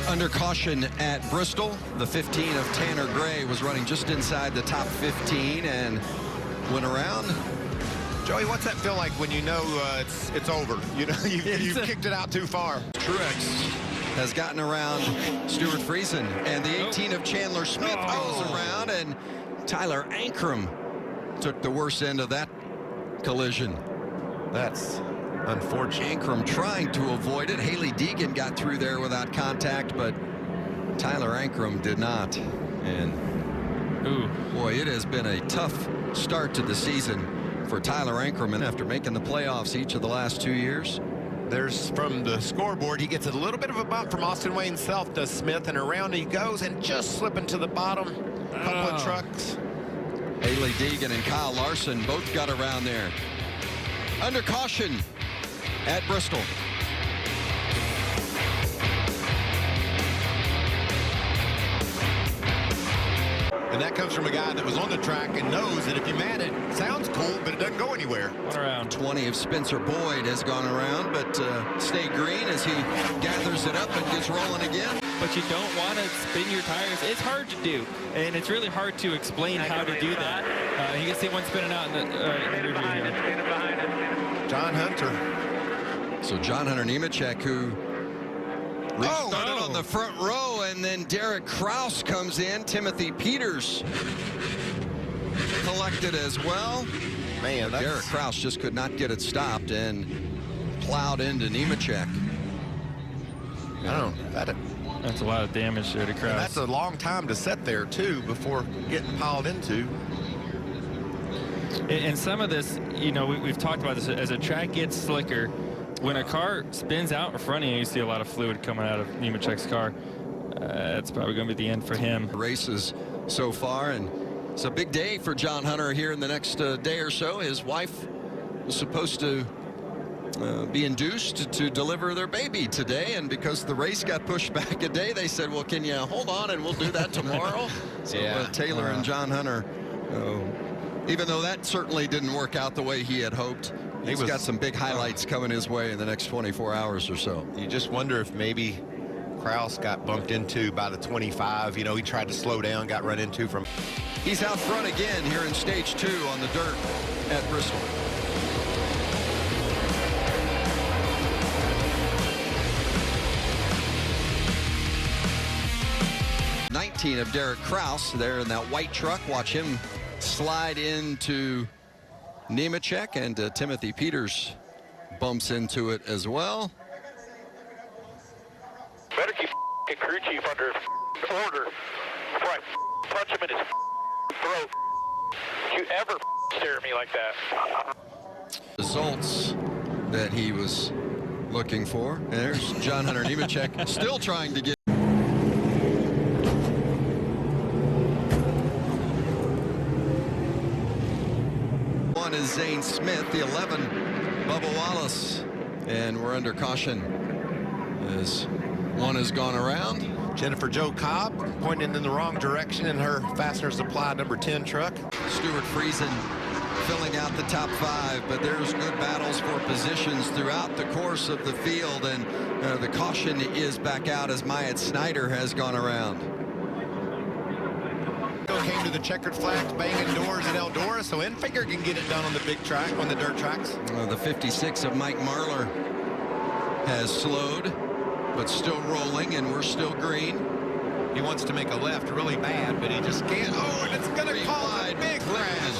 Under caution at Bristol, the 15 of Tanner Gray was running just inside the top 15 and went around. Joey, what's that feel like when you know it's over? You know, you've kicked it out too far. Truex has gotten around Stuart Friesen, and the 18 of Chandler Smith goes around, and Tyler Ankrum took the worst end of that collision. That's unfortunate. Ankrum trying to avoid it. Haley Deegan got through there without contact, but Tyler Ankrum did not. And boy, it has been a tough start to the season for Tyler Ankrum, and after making the playoffs each of the last 2 years. There's from the scoreboard, he gets a little bit of a bump from Austin Wayne Self, does Smith, and around he goes and just slipping to the bottom. A couple of trucks. Haley Deegan and Kyle Larson both got around there. Under caution at Bristol. And that comes from a guy that was on the track and knows that if you man it, sounds cool, but it doesn't go anywhere. Around 20 of Spencer Boyd has gone around, but stay green as he gathers it up and gets rolling again. But you don't want to spin your tires. It's hard to do, and it's really hard to explain how to do that. You can see one spinning out in the review here. John Hunter. So John Hunter Nemechek, who restarted on the front row, and then Derek Kraus comes in. Timothy Peters collected as well. Man, Derek Kraus just could not get it stopped and plowed into Nemechek. That's a lot of damage there to Kraus. And that's a long time to set there, too, before getting piled into. And some of this, you know, we've talked about this, as a track gets slicker, when a car spins out in front of you, you see a lot of fluid coming out of Nemechek's car. That's probably going to be the end for him. Races so far, and it's a big day for John Hunter here in the next day or so. His wife was supposed to be induced to deliver their baby today, and because the race got pushed back a day, they said, well, can you hold on and we'll do that tomorrow? So Taylor and John Hunter, even though that certainly didn't work out the way he had hoped, he's got some big highlights coming his way in the next 24 hours or so. You just wonder if maybe Kraus got bumped into by the 25. You know, he tried to slow down, got run into from. He's out front again here in stage 2 on the dirt at Bristol. Of Derek Kraus there in that white truck. Watch him slide into Nemechek, and Timothy Peters bumps into it as well. Better keep crew chief under order before I punch him in his throat. Don't you ever stare at me like that. Results that he was looking for. And there's John Hunter Nemechek still trying to get. One is Zane Smith, the 11, Bubba Wallace, and we're under caution as one has gone around. Jennifer Jo Cobb pointing in the wrong direction in her fastener supply number 10 truck. Stuart Friesen filling out the top 5, but there's good battles for positions throughout the course of the field, and the caution is back out as Myatt Snider has gone around. Came to the checkered flags, banging doors in Eldora, so Enfinger can get it done on the big track, on the dirt tracks. The 56 of Mike Marlar has slowed, but still rolling, and we're still green. He wants to make a left really bad, but he just can't. Oh, and it's going to cause a big crash.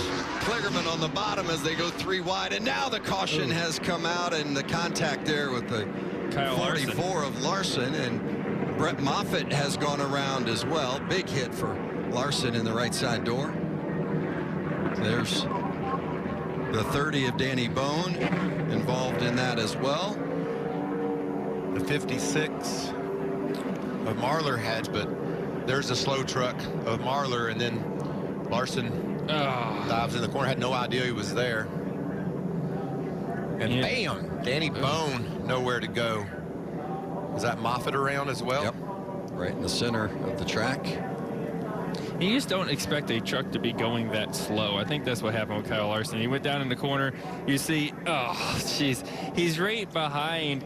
Kligerman on the bottom as they go 3 wide, and now the caution has come out, and the contact there with the 44 of Larson, and Brett Moffitt has gone around as well. Big hit for Larson in the right side door. There's the 30 of Danny Bone involved in that as well. The 56 of Marlar had, but there's a slow truck of Marlar, and then Larson dives in the corner, had no idea he was there. And bam, Danny Bone nowhere to go. Is that Moffitt around as well? Yep, right in the center of the track. You just don't expect a truck to be going that slow. I think that's what happened with Kyle Larson. He went down in the corner. You see, he's right behind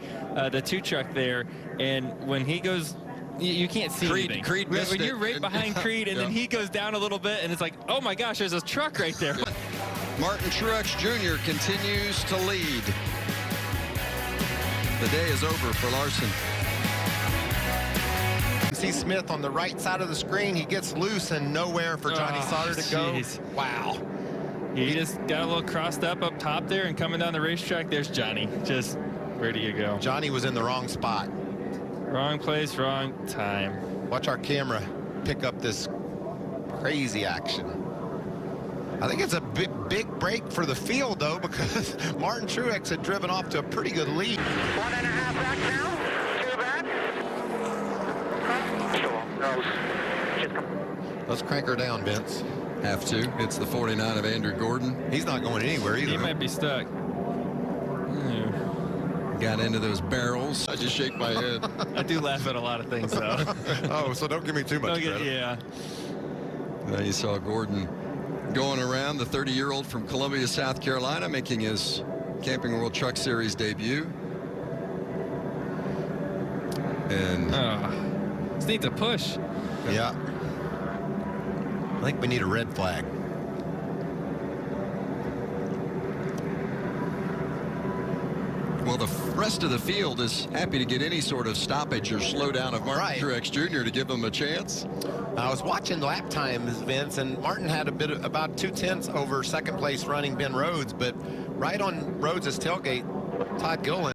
the 2 truck there. And when he goes You can't see anything. Creed missed when it, you're right and- behind Creed, and then he goes down a little bit, and it's like, oh my gosh, there's a truck right there. Martin Truex Jr. continues to lead. The day is over for Larson. You see Smith on the right side of the screen. He gets loose and nowhere for Johnny Sauter to go. jeez. Wow. He just got a little crossed up top there, and coming down the racetrack, there's Johnny. Just, where do you go? Johnny was in the wrong spot. Wrong place, wrong time. Watch our camera pick up this crazy action. I think it's a big break for the field, though, because Martin Truex had driven off to a pretty good lead. 1.5 back now. 2 back. Let's crank her down, Vince. Have to. It's the 49 of Andrew Gordon. He's not going anywhere either. He might be stuck. Got into those barrels. I just shake my head. I do laugh at a lot of things, though. Oh, so don't give me too much credit. Yeah. Now you saw Gordon going around, the 30-year-old from Columbia, South Carolina, making his Camping World Truck Series debut. And Just need to push. Yeah. I think we need a red flag. well, the rest of the field is happy to get any sort of stoppage or slowdown of Martin Truex Jr. to give them a chance. I was watching lap times, Vince, and Martin had about 2/10 over second place running Ben Rhodes, but right on Rhodes' tailgate, Todd Gilliland